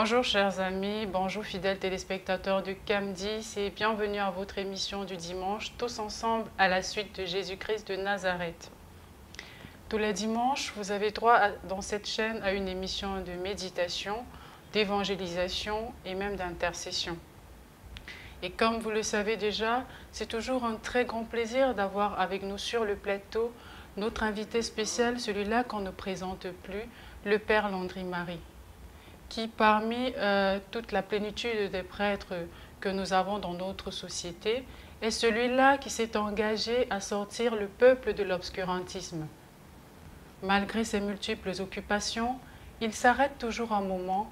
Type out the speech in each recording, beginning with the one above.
Bonjour chers amis, bonjour fidèles téléspectateurs du CAM10 et bienvenue à votre émission du dimanche, tous ensemble à la suite de Jésus-Christ de Nazareth. Tous les dimanches, vous avez droit dans cette chaîne à une émission de méditation, d'évangélisation et même d'intercession. Et comme vous le savez déjà, c'est toujours un très grand plaisir d'avoir avec nous sur le plateau notre invité spécial, celui-là qu'on ne présente plus, le Père Landry Marie, qui parmi toute la plénitude des prêtres que nous avons dans notre société, est celui-là qui s'est engagé à sortir le peuple de l'obscurantisme. Malgré ses multiples occupations, il s'arrête toujours un moment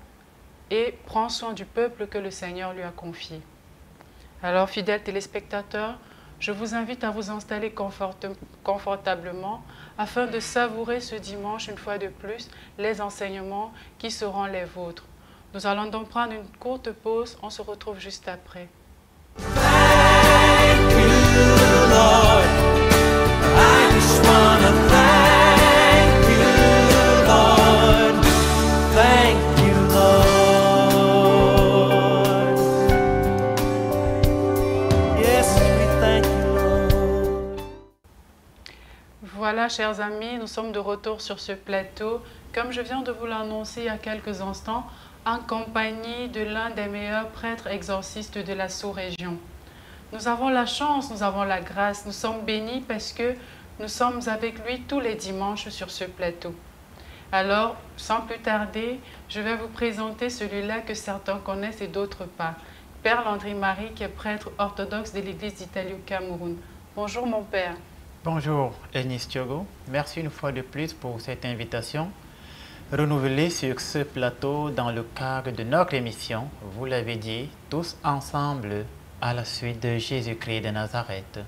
et prend soin du peuple que le Seigneur lui a confié. Alors, fidèles téléspectateurs, je vous invite à vous installer confortablement afin de savourer ce dimanche, une fois de plus, les enseignements qui seront les vôtres. Nous allons donc prendre une courte pause, on se retrouve juste après. Thank you, Lord. I just wanna thank you, Lord. Thank you, Lord. Yes, we thank you, Lord. Voilà, chers amis, nous sommes de retour sur ce plateau. Comme je viens de vous l'annoncer il y a quelques instants, en compagnie de l'un des meilleurs prêtres exorcistes de la sous-région. Nous avons la chance, nous avons la grâce, nous sommes bénis parce que nous sommes avec lui tous les dimanches sur ce plateau. Alors, sans plus tarder, je vais vous présenter celui-là que certains connaissent et d'autres pas. Père Landry Marie, qui est prêtre orthodoxe de l'Église d'Italie au Cameroun. Bonjour mon Père. Bonjour Enis Thiogo, merci une fois de plus pour cette invitation renouvelée sur ce plateau dans le cadre de notre émission, vous l'avez dit, tous ensemble à la suite de Jésus-Christ de Nazareth.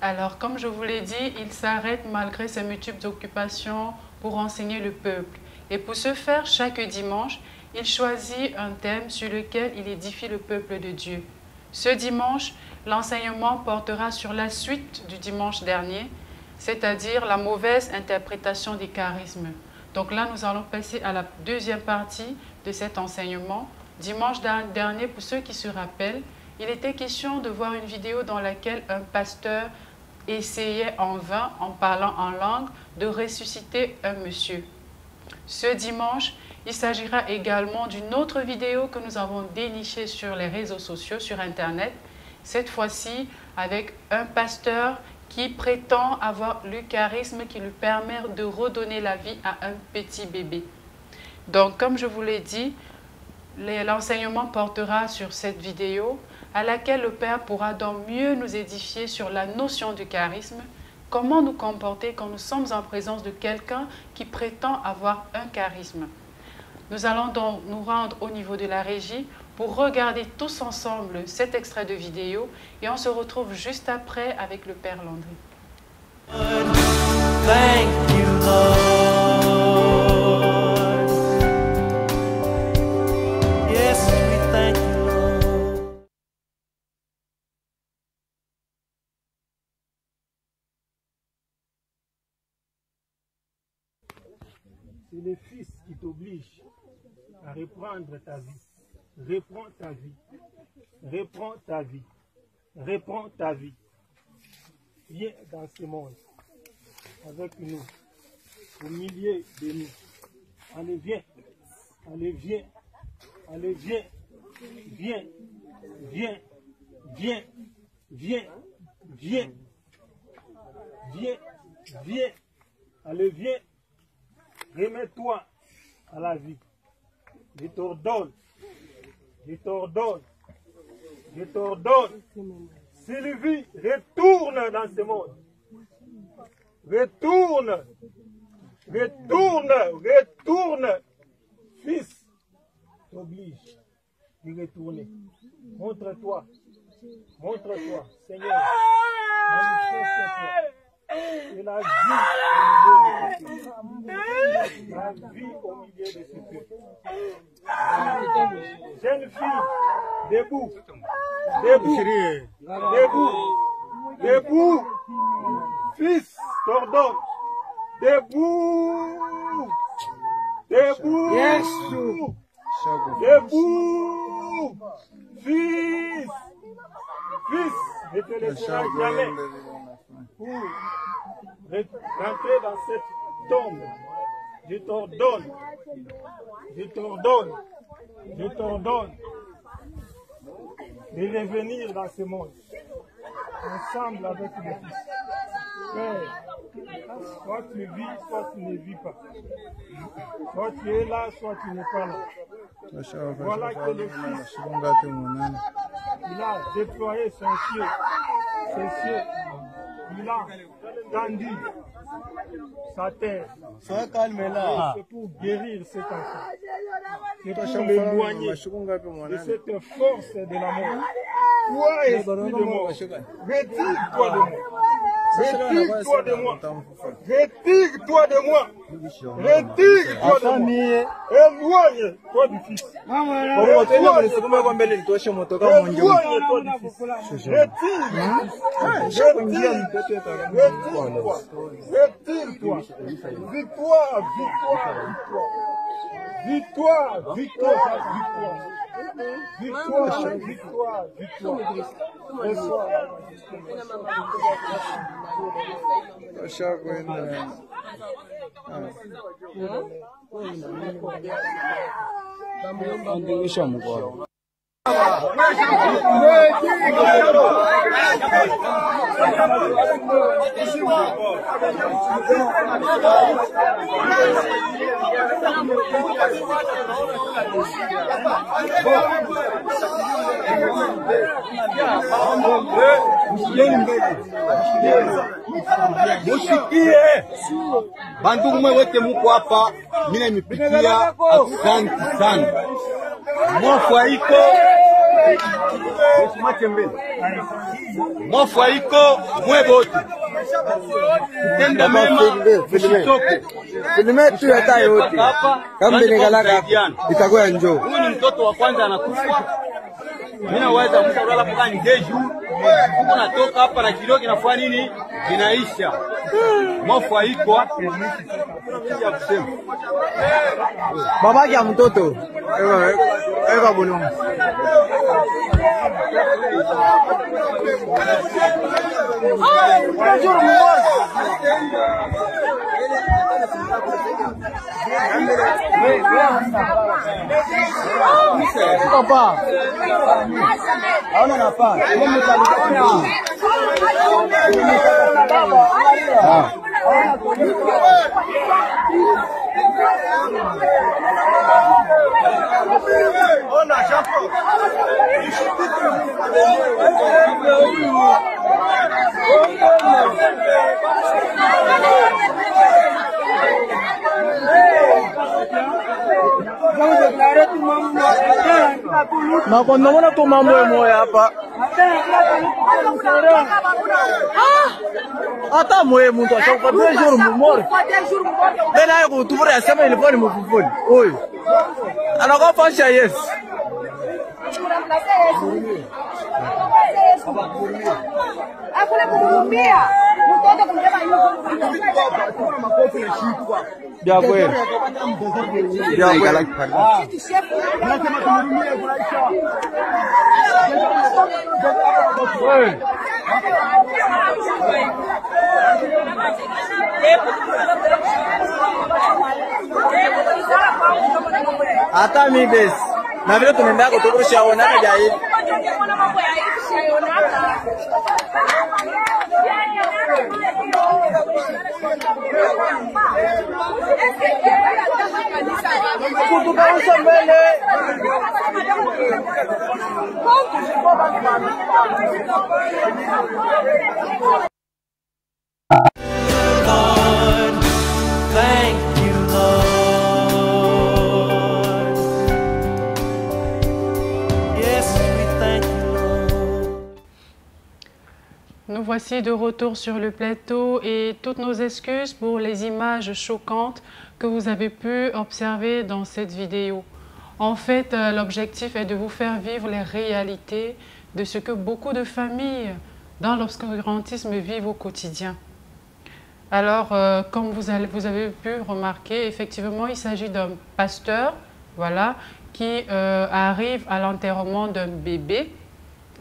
Alors, comme je vous l'ai dit, il s'arrête malgré ses multiples occupations pour enseigner le peuple. Et pour ce faire, chaque dimanche, il choisit un thème sur lequel il édifie le peuple de Dieu. Ce dimanche, l'enseignement portera sur la suite du dimanche dernier, c'est-à-dire la mauvaise interprétation des charismes. Donc là, nous allons passer à la deuxième partie de cet enseignement. Dimanche dernier, pour ceux qui se rappellent, il était question de voir une vidéo dans laquelle un pasteur essayait en vain, en parlant en langue, de ressusciter un monsieur. Ce dimanche, il s'agira également d'une autre vidéo que nous avons dénichée sur les réseaux sociaux, sur Internet, cette fois-ci avec un pasteur qui prétend avoir le charisme qui lui permet de redonner la vie à un petit bébé. Donc, comme je vous l'ai dit, l'enseignement portera sur cette vidéo à laquelle le Père pourra donc mieux nous édifier sur la notion du charisme, comment nous comporter quand nous sommes en présence de quelqu'un qui prétend avoir un charisme. Nous allons donc nous rendre au niveau de la régie pour regarder tous ensemble cet extrait de vidéo et on se retrouve juste après avec le Père Landry. Thank you, Lord. Yes, we thank you, Lord. C'est le Fils qui t'oblige à reprendre ta vie. Reprends ta vie. Reprends ta vie. Reprends ta vie. Viens dans ce monde avec nous, au milieu de nous. Allez, viens. Allez, viens. Allez, viens. Viens. Viens. Viens. Viens. Viens. Viens. Viens. Allez, viens. Remets-toi à la vie. Je t'ordonne. Je t'ordonne. Je t'ordonne. Sylvie, retourne dans ce monde. Retourne. Retourne. Retourne. Fils, t'oblige de retourner. Montre-toi. Montre-toi, Seigneur. Manifeste-toi. Et la vie au milieu de ce peuple. Jeune fille, debout. Debout. Debout. Debout. Fils, t'ordonne. Debout. Debout. Debout. Fils. Fils, ne te laisseras jamais pour rentrer dans cette tombe. Je t'ordonne. Je t'ordonne. Je t'ordonne de revenir dans ce monde, ensemble avec le Fils. Père, soit tu vis, soit tu ne vis pas. Soit tu es là, soit tu n'es pas là. Voilà que le Fils, il a déployé ses cieux, il a tendu sa terre. Sois calme là. C'est pour guérir cet enfant. C'est pour l'éloigner de cette force de la mort. Toi, esprit de mort, retire-toi de moi. Retire-toi de moi. Retire-toi de moi. Retire-toi de moi. Éloigne-toi du Fils. Éloigne-toi du Fils. Retire-toi. Retire-toi. Victoire, victoire, victoire. Victoire, victoire, victoire. Victoire, victoire, victoire. Musikie bandugu mwe wote muko hapa, mimi nimepitia, asante sana. Mwafu iko mwafu iko mwe wote kutenda mema msitoke. Filime tu hata yote kama nikalaka itakuwa njoo. Huyu ni mtoto wa kwanza anakufa. Mimi naweza mtalala mpaka ndeju. Huko natoka hapa na kilio kinafanya nini? Kinaisha. Mwafu iko babaki ya mtoto eka bulungu. Papa, hauna nafasi. Makondomona tu mambo moya hapa. Hata moye mtu ashakufa 2 jours mumore. Tena yeye kutuvura asema ilikuwa ni mfufuni. Oi. Anakuwa fasha yes. Hakuna kumrumbia. Mtoto kumbeba Bia kweli. Bia kweli. Lazima tumrumie Kuraisha. Hata mimi besi. Na vile tunaenda kutukurusha ona jayi. Kutukausha mbele. Lord, thank you, Lord. Yes, we thank you, Lord. Nous voici de retour sur le plateau et toutes nos excuses pour les images choquantes que vous avez pu observer dans cette vidéo. En fait, l'objectif est de vous faire vivre les réalités de ce que beaucoup de familles dans l'obscurantisme vivent au quotidien. Alors, comme vous avez pu remarquer, effectivement, il s'agit d'un pasteur voilà, qui arrive à l'enterrement d'un bébé.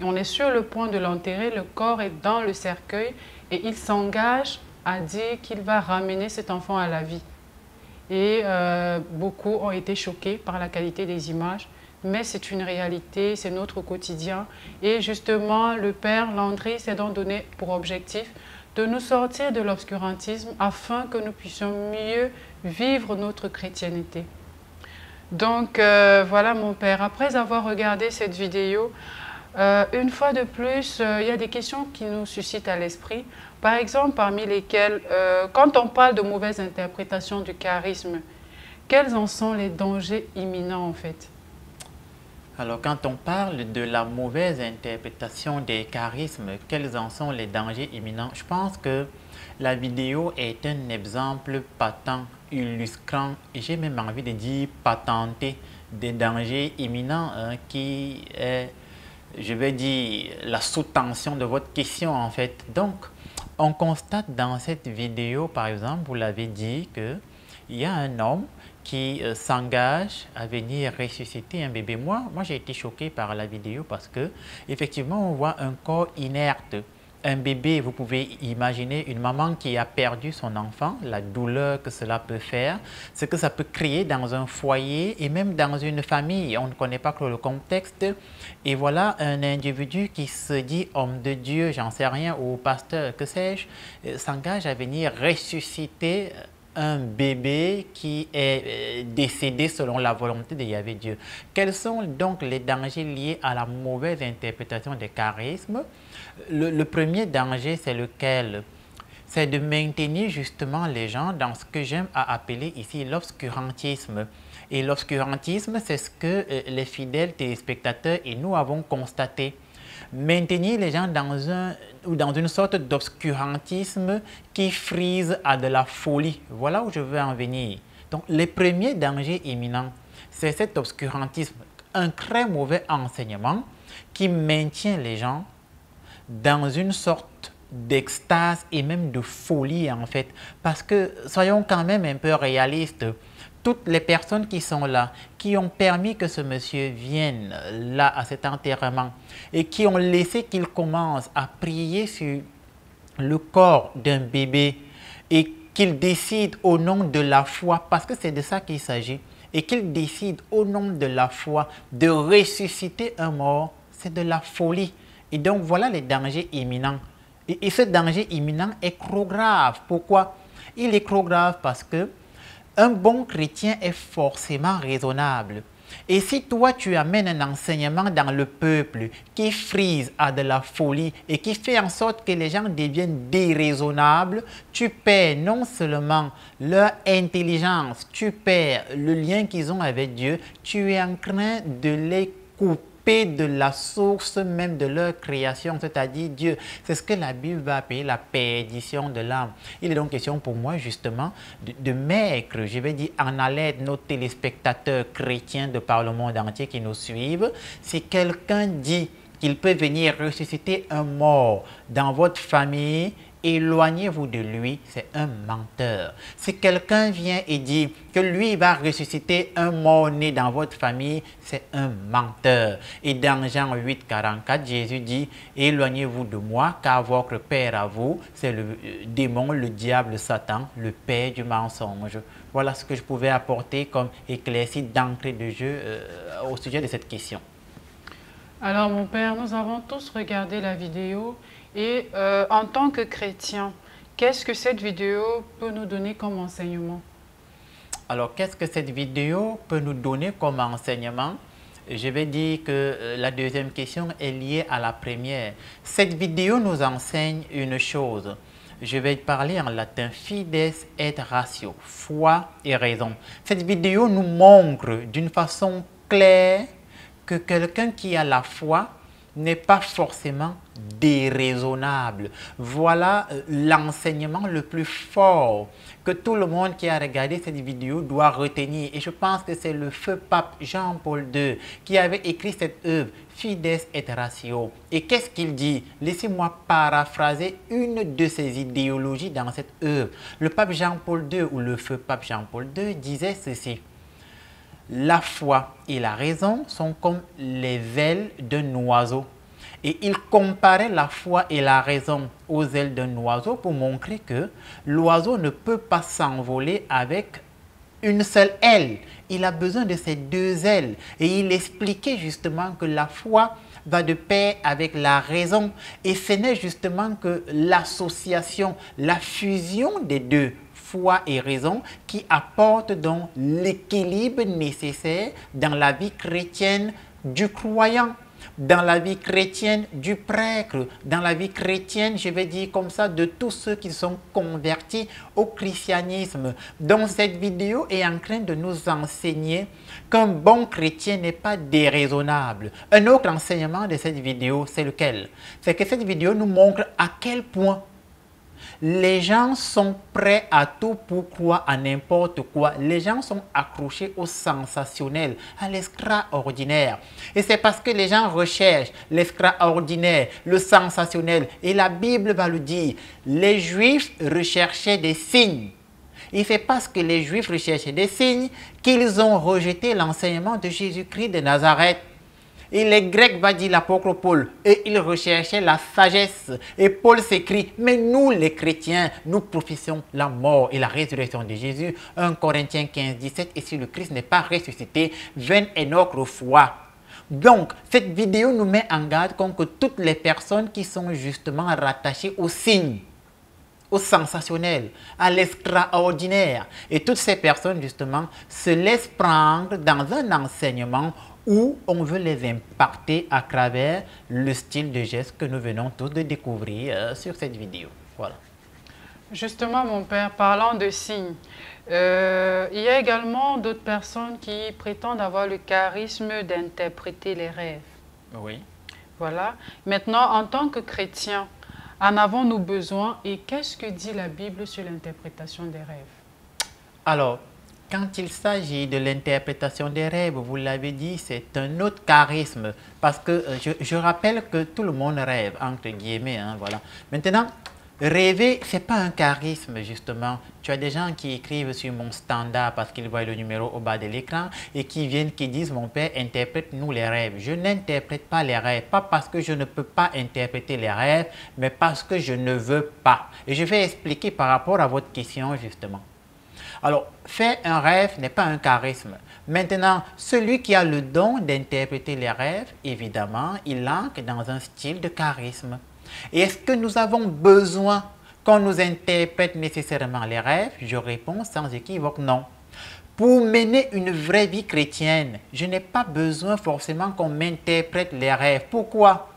On est sur le point de l'enterrer, le corps est dans le cercueil et il s'engage à dire qu'il va ramener cet enfant à la vie. Et beaucoup ont été choqués par la qualité des images, mais c'est une réalité, c'est notre quotidien. Et justement, le Père Landry s'est donc donné pour objectif de nous sortir de l'obscurantisme afin que nous puissions mieux vivre notre chrétienté. Donc voilà mon Père, après avoir regardé cette vidéo, une fois de plus, il y a des questions qui nous suscitent à l'esprit. Par exemple, parmi lesquelles, quand on parle de mauvaise interprétation du charisme, quels en sont les dangers imminents en fait? Alors, quand on parle de la mauvaise interprétation des charismes, quels en sont les dangers imminents? Je pense que la vidéo est un exemple patent, illustrant, et j'ai même envie de dire patenté, des dangers imminents qui est, je vais dire, la sous-tension de votre question en fait. Donc, on constate dans cette vidéo, par exemple, vous l'avez dit, qu'il y a un homme qui s'engage à venir ressusciter un bébé. Moi j'ai été choqué par la vidéo parce que effectivement on voit un corps inerte. Un bébé, vous pouvez imaginer une maman qui a perdu son enfant, la douleur que cela peut faire, ce que ça peut créer dans un foyer et même dans une famille. On ne connaît pas le contexte. Et voilà un individu qui se dit homme de Dieu, j'en sais rien, ou pasteur, que sais-je, s'engage à venir ressusciter un bébé qui est décédé selon la volonté de Yahvé Dieu. Quels sont donc les dangers liés à la mauvaise interprétation des charismes? Le premier danger, c'est lequel? C'est de maintenir justement les gens dans ce que j'aime à appeler ici l'obscurantisme. Et l'obscurantisme, c'est ce que les fidèles téléspectateurs et nous avons constaté. Maintenir les gens dans une sorte d'obscurantisme qui frise à de la folie. Voilà où je veux en venir. Donc, les premiers dangers imminents, c'est cet obscurantisme, un très mauvais enseignement qui maintient les gens dans une sorte d'extase et même de folie en fait. Parce que, soyons quand même un peu réalistes, toutes les personnes qui sont là, qui ont permis que ce monsieur vienne là à cet enterrement et qui ont laissé qu'il commence à prier sur le corps d'un bébé et qu'il décide au nom de la foi, parce que c'est de ça qu'il s'agit, et qu'il décide au nom de la foi de ressusciter un mort, c'est de la folie. Et donc voilà les dangers imminents. Et ce danger imminent est trop grave. Pourquoi? Il est trop grave parce que un bon chrétien est forcément raisonnable. Et si toi, tu amènes un enseignement dans le peuple qui frise à de la folie et qui fait en sorte que les gens deviennent déraisonnables, tu perds non seulement leur intelligence, tu perds le lien qu'ils ont avec Dieu, tu es en train de les couper de la source même de leur création, c'est-à-dire Dieu. C'est ce que la Bible va appeler la perdition de l'âme. Il est donc question pour moi justement de mettre, je vais dire, en alerte nos téléspectateurs chrétiens de par le monde entier qui nous suivent. Si quelqu'un dit qu'il peut venir ressusciter un mort dans votre famille, éloignez-vous de lui, c'est un menteur. Si quelqu'un vient et dit que lui va ressusciter un mort-né dans votre famille, c'est un menteur. Et dans Jean 8, 44, Jésus dit, éloignez-vous de moi, car votre père à vous, c'est le démon, le diable, Satan, le père du mensonge. Voilà ce que je pouvais apporter comme éclaircie d'entrée de jeu au sujet de cette question. Alors mon Père, nous avons tous regardé la vidéo. Et en tant que chrétien, qu'est-ce que cette vidéo peut nous donner comme enseignement? Alors, qu'est-ce que cette vidéo peut nous donner comme enseignement? Je vais dire que la deuxième question est liée à la première. Cette vidéo nous enseigne une chose. Je vais parler en latin, fides et ratio, foi et raison. Cette vidéo nous montre d'une façon claire que quelqu'un qui a la foi n'est pas forcément déraisonnable. Voilà l'enseignement le plus fort que tout le monde qui a regardé cette vidéo doit retenir. Et je pense que c'est le feu pape Jean-Paul II qui avait écrit cette œuvre, Fides et Ratio. Et qu'est-ce qu'il dit? Laissez-moi paraphraser une de ses idéologies dans cette œuvre. Le pape Jean-Paul II, ou le feu pape Jean-Paul II, disait ceci. la foi et la raison sont comme les ailes d'un oiseau. Et il comparait la foi et la raison aux ailes d'un oiseau pour montrer que l'oiseau ne peut pas s'envoler avec une seule aile. Il a besoin de ces deux ailes. Et il expliquait justement que la foi va de pair avec la raison. Et ce n'est justement que l'association, la fusion des deux, foi et raison, qui apporte donc l'équilibre nécessaire dans la vie chrétienne du croyant, dans la vie chrétienne du prêtre, dans la vie chrétienne, je vais dire comme ça, de tous ceux qui sont convertis au christianisme. Donc cette vidéo est en train de nous enseigner qu'un bon chrétien n'est pas déraisonnable. Un autre enseignement de cette vidéo, c'est lequel? C'est que cette vidéo nous montre à quel point les gens sont prêts à tout pour croire à n'importe quoi. Les gens sont accrochés au sensationnel, à l'extraordinaire. Et c'est parce que les gens recherchent l'extraordinaire, le sensationnel. Et la Bible va le dire. Les Juifs recherchaient des signes. Et c'est parce que les Juifs recherchaient des signes qu'ils ont rejeté l'enseignement de Jésus-Christ de Nazareth. Et les Grecs, va dire l'apôtre Paul, et ils recherchaient la sagesse. Et Paul s'écrit, mais nous les chrétiens, nous professons la mort et la résurrection de Jésus. 1 Corinthiens 15, 17, et si le Christ n'est pas ressuscité, vaine est notre foi. Donc, cette vidéo nous met en garde contre toutes les personnes qui sont justement rattachées aux signes, au sensationnel, à l'extraordinaire. Et toutes ces personnes, justement, se laissent prendre dans un enseignement où on veut les impacter à travers le style de geste que nous venons tous de découvrir sur cette vidéo. Voilà. Justement, mon père, parlant de signes, il y a également d'autres personnes qui prétendent avoir le charisme d'interpréter les rêves. Oui. Voilà. Maintenant, en tant que chrétien, en avons-nous besoin et qu'est-ce que dit la Bible sur l'interprétation des rêves? Alors, quand il s'agit de l'interprétation des rêves, vous l'avez dit, c'est un autre charisme. Parce que je rappelle que tout le monde rêve, entre guillemets. Hein, voilà. Maintenant, rêver, ce n'est pas un charisme, justement. Tu as des gens qui écrivent sur mon standard parce qu'ils voient le numéro au bas de l'écran et qui viennent, qui disent, mon père, interprète-nous les rêves. Je n'interprète pas les rêves, pas parce que je ne peux pas interpréter les rêves, mais parce que je ne veux pas. Et je vais expliquer par rapport à votre question, justement. Alors, faire un rêve n'est pas un charisme. Maintenant, celui qui a le don d'interpréter les rêves, évidemment, il entre dans un style de charisme. Et est-ce que nous avons besoin qu'on nous interprète nécessairement les rêves? Je réponds sans équivoque non. Pour mener une vraie vie chrétienne, je n'ai pas besoin forcément qu'on m'interprète les rêves. Pourquoi?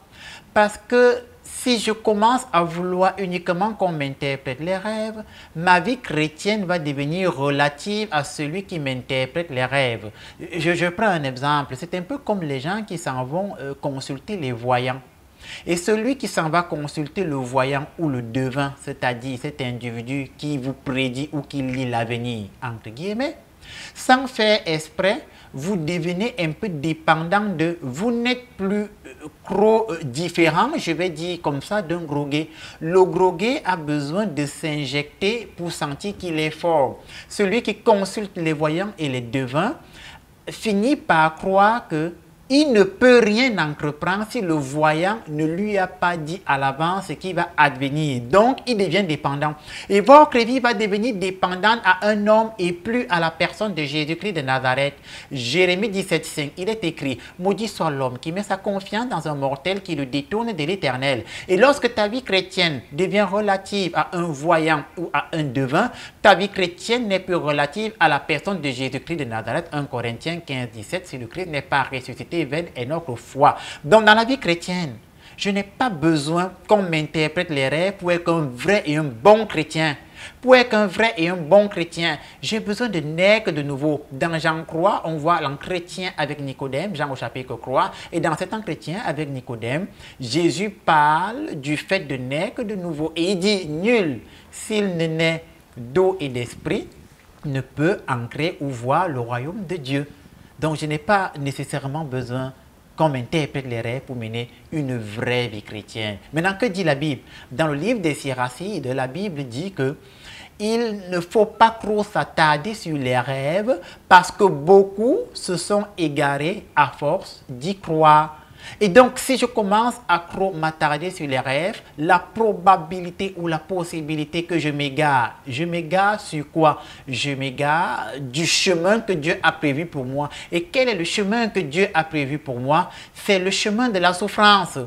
Parce que si je commence à vouloir uniquement qu'on m'interprète les rêves, ma vie chrétienne va devenir relative à celui qui m'interprète les rêves. Je prends un exemple. C'est un peu comme les gens qui s'en vont consulter les voyants. Et celui qui s'en va consulter le voyant ou le devin, c'est-à-dire cet individu qui vous prédit ou qui lit l'avenir, entre guillemets, sans faire exprès, vous devenez un peu dépendant de... Vous n'êtes plus trop différent, je vais dire comme ça, d'un groguet. Le groguet a besoin de s'injecter pour sentir qu'il est fort. Celui qui consulte les voyants et les devins finit par croire que il ne peut rien entreprendre si le voyant ne lui a pas dit à l'avance ce qui va advenir. Donc, il devient dépendant. Et votre vie va devenir dépendante à un homme et plus à la personne de Jésus-Christ de Nazareth. Jérémie 17,5, il est écrit, « Maudit soit l'homme qui met sa confiance dans un mortel qui le détourne de l'Éternel. » Et lorsque ta vie chrétienne devient relative à un voyant ou à un devin, ta vie chrétienne n'est plus relative à la personne de Jésus-Christ de Nazareth. 1 Corinthiens 15, 17, si le Christ n'est pas ressuscité, vaine est notre foi. Donc dans la vie chrétienne, je n'ai pas besoin qu'on m'interprète les rêves pour être un vrai et un bon chrétien. Pour être un vrai et un bon chrétien, j'ai besoin de naître de nouveau. Dans Jean croix, on voit l'entretien avec Nicodème, Jean au chapitre 3, et dans cet entretien avec Nicodème, Jésus parle du fait de naître de nouveau. Et il dit, nul, s'il ne naît d'eau et d'esprit, ne peut entrer ou voir le royaume de Dieu. Donc, je n'ai pas nécessairement besoin qu'on m'interprète les rêves pour mener une vraie vie chrétienne. Maintenant, que dit la Bible? Dans le livre des Siracides, la Bible dit que il ne faut pas trop s'attarder sur les rêves parce que beaucoup se sont égarés à force d'y croire. Et donc, si je commence à trop m'attarder sur les rêves, la probabilité ou la possibilité que je m'égare sur quoi? Je m'égare du chemin que Dieu a prévu pour moi. Et quel est le chemin que Dieu a prévu pour moi? C'est le chemin de la souffrance.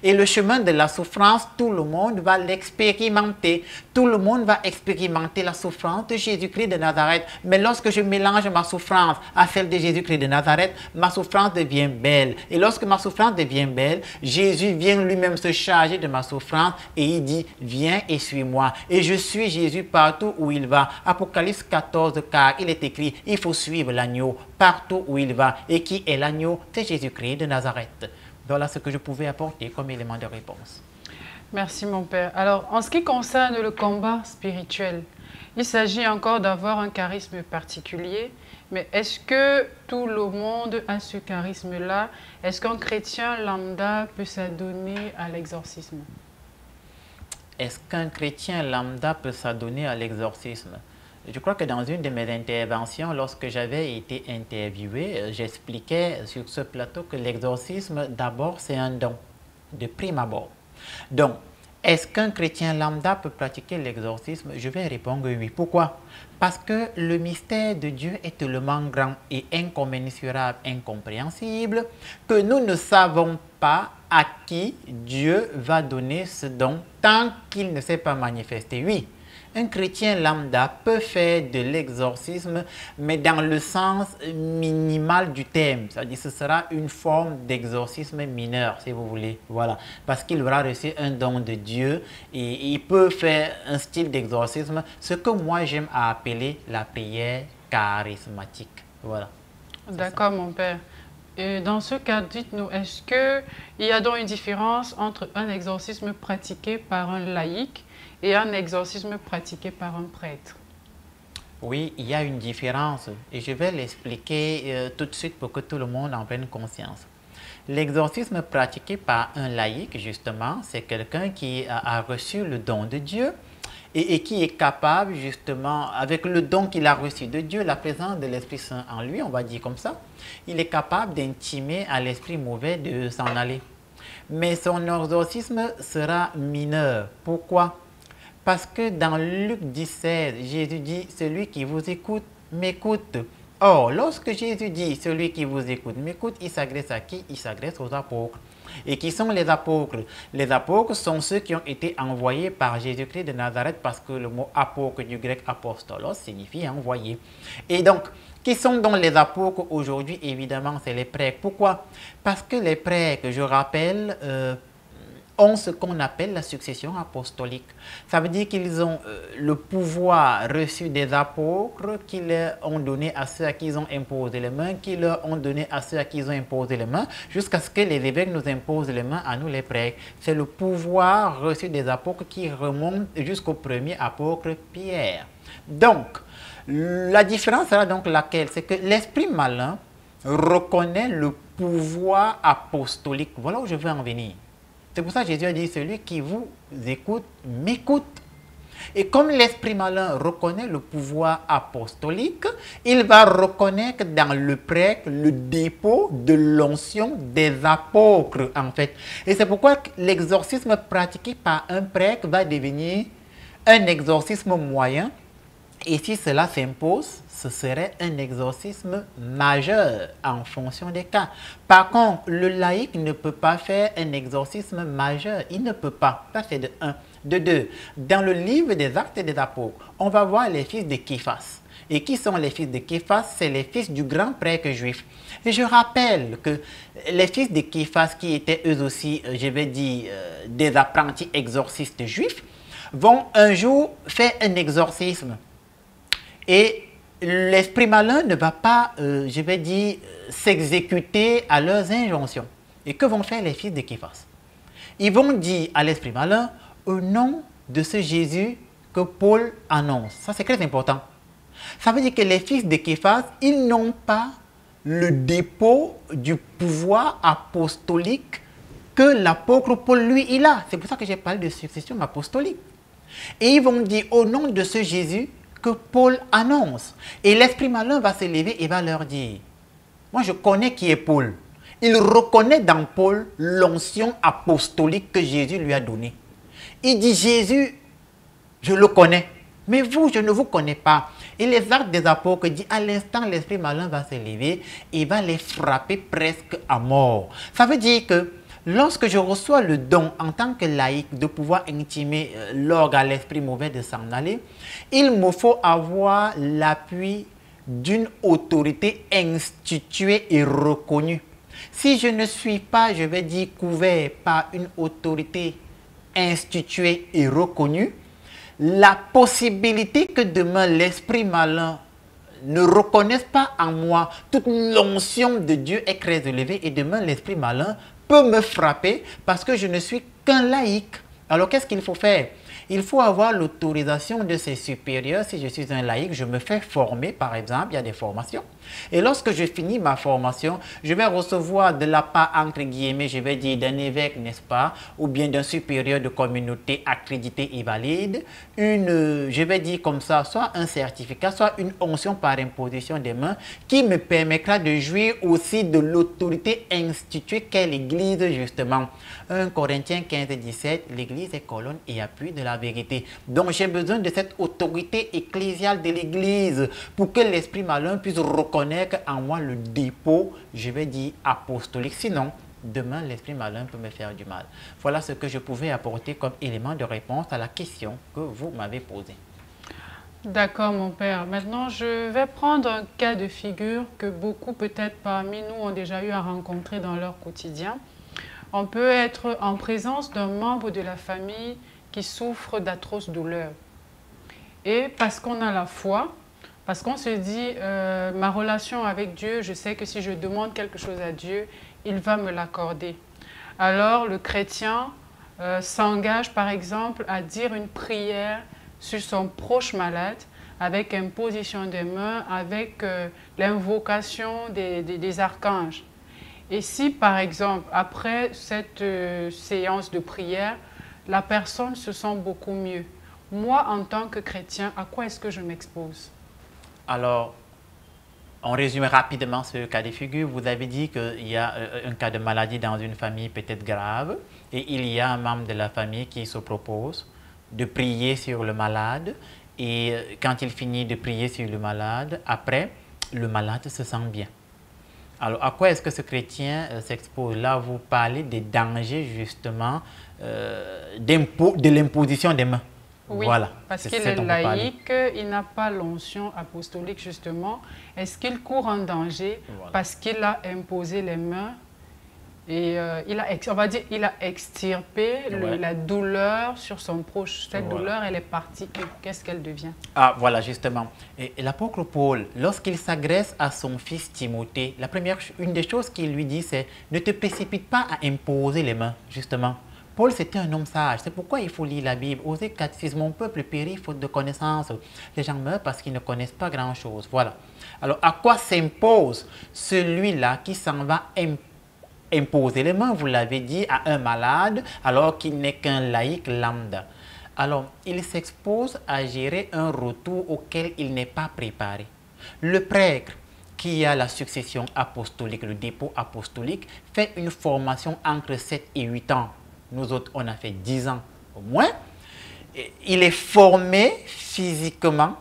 Et le chemin de la souffrance, tout le monde va l'expérimenter. Tout le monde va expérimenter la souffrance de Jésus-Christ de Nazareth. Mais lorsque je mélange ma souffrance à celle de Jésus-Christ de Nazareth, ma souffrance devient belle. Et lorsque ma souffrance devient belle, Jésus vient lui-même se charger de ma souffrance et il dit, viens et suis-moi. Et je suis Jésus partout où il va. Apocalypse 14, car il est écrit, il faut suivre l'agneau partout où il va. Et qui est l'agneau? C'est Jésus-Christ de Nazareth. Voilà ce que je pouvais apporter comme élément de réponse. Merci mon père. Alors, en ce qui concerne le combat spirituel, il s'agit encore d'avoir un charisme particulier, mais est-ce que tout le monde a ce charisme-là? Est-ce qu'un chrétien lambda peut s'adonner à l'exorcisme? Est-ce qu'un chrétien lambda peut s'adonner à l'exorcisme? Je crois que dans une de mes interventions, lorsque j'avais été interviewé, j'expliquais sur ce plateau que l'exorcisme, d'abord, c'est un don, de prime abord. Donc, est-ce qu'un chrétien lambda peut pratiquer l'exorcisme? Je vais répondre oui. Pourquoi? Parce que le mystère de Dieu est tellement grand et incommensurable, incompréhensible, que nous ne savons pas à qui Dieu va donner ce don tant qu'il ne s'est pas manifesté. Oui. Un chrétien lambda peut faire de l'exorcisme, mais dans le sens minimal du terme. C'est-à-dire que ce sera une forme d'exorcisme mineur, si vous voulez. Voilà. Parce qu'il aura reçu un don de Dieu et il peut faire un style d'exorcisme, ce que moi j'aime à appeler la prière charismatique. Voilà. D'accord, mon père. Et dans ce cas, dites-nous, est-ce qu'il y a donc une différence entre un exorcisme pratiqué par un laïc et un exorcisme pratiqué par un prêtre? Oui, il y a une différence et je vais l'expliquer tout de suite pour que tout le monde en prenne conscience. L'exorcisme pratiqué par un laïc, justement, c'est quelqu'un qui a reçu le don de Dieu et qui est capable, justement, avec le don qu'il a reçu de Dieu, la présence de l'Esprit Saint en lui, on va dire comme ça, il est capable d'intimer à l'esprit mauvais de s'en aller. Mais son exorcisme sera mineur. Pourquoi? Parce que dans Luc 17, Jésus dit, celui qui vous écoute, m'écoute. Or, lorsque Jésus dit, celui qui vous écoute, m'écoute, il s'adresse à qui? Il s'adresse aux apôtres. Et qui sont les apôtres? Les apôtres sont ceux qui ont été envoyés par Jésus-Christ de Nazareth, parce que le mot apôtre du grec apostolos signifie envoyé. Et donc, qui sont donc les apôtres aujourd'hui? Évidemment, c'est les prêtres. Pourquoi? Parce que les prêtres, je rappelle, ont ce qu'on appelle la succession apostolique. Ça veut dire qu'ils ont le pouvoir reçu des apôtres qui leur ont donné à ceux à qui ils ont imposé les mains, qui leur ont donné à ceux à qui ils ont imposé les mains, jusqu'à ce que les évêques nous imposent les mains à nous les prêtres. C'est le pouvoir reçu des apôtres qui remonte jusqu'au premier apôtre Pierre. Donc, la différence sera donc laquelle? C'est que l'esprit malin reconnaît le pouvoir apostolique. Voilà où je veux en venir. C'est pour ça que Jésus a dit, celui qui vous écoute, m'écoute. Et comme l'esprit malin reconnaît le pouvoir apostolique, il va reconnaître dans le prêtre le dépôt de l'onction des apôtres, en fait. Et c'est pourquoi l'exorcisme pratiqué par un prêtre va devenir un exorcisme moyen. Et si cela s'impose, ce serait un exorcisme majeur en fonction des cas. Par contre, le laïc ne peut pas faire un exorcisme majeur. Il ne peut pas. Ça, c'est de 1. De 2, dans le livre des Actes des Apôtres, on va voir les fils de Képhas. Et qui sont les fils de Képhas? C'est les fils du grand prêtre juif. Et je rappelle que les fils de Képhas, qui étaient eux aussi, je vais dire, des apprentis exorcistes juifs, vont un jour faire un exorcisme. Et l'esprit malin ne va pas, je vais dire, s'exécuter à leurs injonctions. Et que vont faire les fils de Képhas? Ils vont dire à l'esprit malin, au nom de ce Jésus que Paul annonce. Ça, c'est très important. Ça veut dire que les fils de Képhas, ils n'ont pas le dépôt du pouvoir apostolique que l'apôtre Paul, lui, il a. C'est pour ça que j'ai parlé de succession apostolique. Et ils vont dire au nom de ce Jésus que Paul annonce. Et l'esprit malin va se lever et va leur dire, moi je connais qui est Paul. Il reconnaît dans Paul l'onction apostolique que Jésus lui a donnée. Il dit, Jésus, je le connais, mais vous, je ne vous connais pas. Et les Actes des Apôtres dit, à l'instant, l'esprit malin va se lever et va les frapper presque à mort. Ça veut dire que lorsque je reçois le don en tant que laïc de pouvoir intimer l'orgue à l'esprit mauvais de s'en aller, il me faut avoir l'appui d'une autorité instituée et reconnue. Si je ne suis pas, je vais dire, couvert par une autorité instituée et reconnue, la possibilité que demain l'esprit malin ne reconnaisse pas en moi toute l'onction de Dieu est très élevée et demain l'esprit malin peut me frapper parce que je ne suis qu'un laïc. Alors qu'est-ce qu'il faut faire? Il faut avoir l'autorisation de ses supérieurs. Si je suis un laïc, je me fais former, par exemple, il y a des formations. Et lorsque je finis ma formation, je vais recevoir de la part, entre guillemets, je vais dire d'un évêque, n'est-ce pas, ou bien d'un supérieur de communauté accrédité et valide, je vais dire comme ça, soit un certificat, soit une onction par imposition des mains qui me permettra de jouir aussi de l'autorité instituée qu'est l'Église, justement. 1 Corinthiens 15 et 17, l'Église est colonne et appui de la vérité. Donc j'ai besoin de cette autorité ecclésiale de l'Église pour que l'esprit malin puisse reconnaître en moi le dépôt, je vais dire, apostolique. Sinon, demain, l'esprit malin peut me faire du mal. Voilà ce que je pouvais apporter comme élément de réponse à la question que vous m'avez posée. D'accord, mon père. Maintenant, je vais prendre un cas de figure que beaucoup, peut-être parmi nous, ont déjà eu à rencontrer dans leur quotidien. On peut être en présence d'un membre de la famille qui souffre d'atroces douleurs. Et parce qu'on a la foi, parce qu'on se dit, ma relation avec Dieu, je sais que si je demande quelque chose à Dieu, il va me l'accorder. Alors le chrétien s'engage par exemple à dire une prière sur son proche malade avec imposition des mains, avec l'invocation des archanges. Et si par exemple, après cette séance de prière, la personne se sent beaucoup mieux, moi en tant que chrétien, à quoi est-ce que je m'expose? Alors, on résume rapidement ce cas de figure. Vous avez dit qu'il y a un cas de maladie dans une famille peut-être grave et il y a un membre de la famille qui se propose de prier sur le malade et quand il finit de prier sur le malade, après, le malade se sent bien. Alors, à quoi est-ce que ce chrétien s'expose? Là, vous parlez des dangers justement de l'imposition des mains. Oui, voilà, parce qu'il est laïque, il n'a pas l'onction apostolique justement. Est-ce qu'il court en danger parce qu'il a imposé les mains et on va dire il a extirpé la douleur sur son proche. Cette douleur, elle est partie. Qu'est-ce qu'elle devient? Ah, voilà, justement. Et l'apôtre Paul, lorsqu'il s'adresse à son fils Timothée, une des choses qu'il lui dit, c'est ne te précipite pas à imposer les mains, justement. Paul, c'était un homme sage. C'est pourquoi il faut lire la Bible. Osez catéchisme, mon peuple périt faute de connaissance. Les gens meurent parce qu'ils ne connaissent pas grand-chose. Voilà. Alors, à quoi s'impose celui-là qui s'en va imposer les mains, vous l'avez dit, à un malade, alors qu'il n'est qu'un laïc lambda? Alors, il s'expose à gérer un retour auquel il n'est pas préparé. Le prêtre qui a la succession apostolique, le dépôt apostolique, fait une formation entre 7 et 8 ans. Nous autres, on a fait 10 ans au moins. Il est formé physiquement,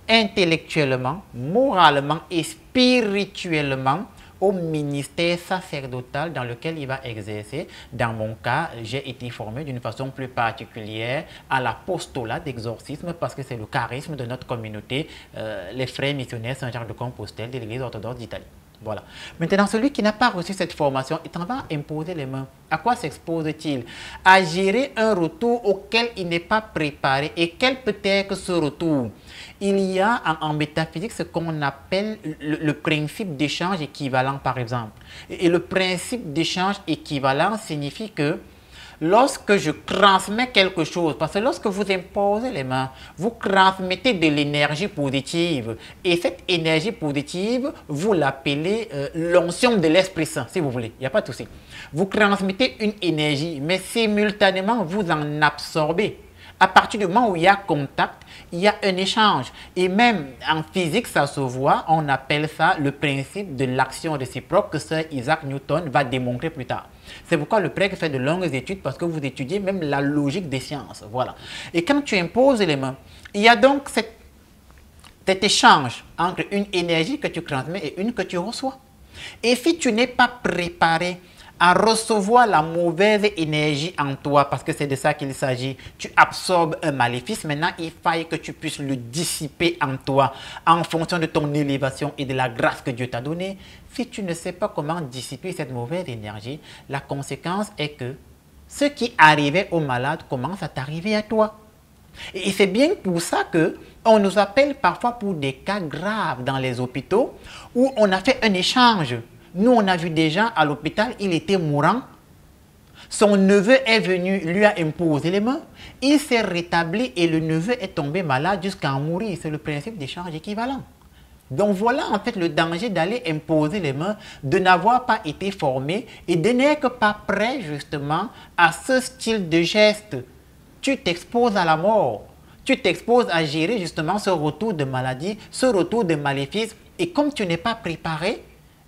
intellectuellement, moralement et spirituellement au ministère sacerdotal dans lequel il va exercer. Dans mon cas, j'ai été formé d'une façon plus particulière à l'apostolat d'exorcisme parce que c'est le charisme de notre communauté, les frères missionnaires Saint-Jacques-de-Compostelle de l'Église orthodoxe d'Italie. Voilà. Maintenant, celui qui n'a pas reçu cette formation, il t'en va imposer les mains. À quoi s'expose-t-il? À gérer un retour auquel il n'est pas préparé. Et quel peut être ce retour? Il y a en métaphysique ce qu'on appelle le principe d'échange équivalent, par exemple. Et le principe d'échange équivalent signifie que lorsque je transmets quelque chose, parce que lorsque vous imposez les mains, vous transmettez de l'énergie positive. Et cette énergie positive, vous l'appelez l'onction de l'Esprit Saint, si vous voulez. Il n'y a pas de souci. Vous transmettez une énergie, mais simultanément, vous en absorbez. À partir du moment où il y a contact, il y a un échange. Et même en physique, ça se voit, on appelle ça le principe de l'action réciproque que Sir Isaac Newton va démontrer plus tard. C'est pourquoi le PREG fait de longues études, parce que vous étudiez même la logique des sciences. Voilà. Et quand tu imposes les mains, il y a donc cet échange entre une énergie que tu transmets et une que tu reçois. Et si tu n'es pas préparé à recevoir la mauvaise énergie en toi, parce que c'est de ça qu'il s'agit, tu absorbes un maléfice, maintenant il faille que tu puisses le dissiper en toi, en fonction de ton élévation et de la grâce que Dieu t'a donnée. Si tu ne sais pas comment dissiper cette mauvaise énergie, la conséquence est que ce qui arrivait au malade commence à t'arriver à toi. Et c'est bien pour ça qu'on nous appelle parfois pour des cas graves dans les hôpitaux où on a fait un échange. Nous, on a vu des gens à l'hôpital, il était mourant. Son neveu est venu, lui a imposé les mains. Il s'est rétabli et le neveu est tombé malade jusqu'à en mourir. C'est le principe d'échange équivalent. Donc voilà en fait le danger d'aller imposer les mains, de n'avoir pas été formé et de n'être pas prêt justement à ce style de geste. Tu t'exposes à la mort. Tu t'exposes à gérer justement ce retour de maladie, ce retour de maléfice. Et comme tu n'es pas préparé,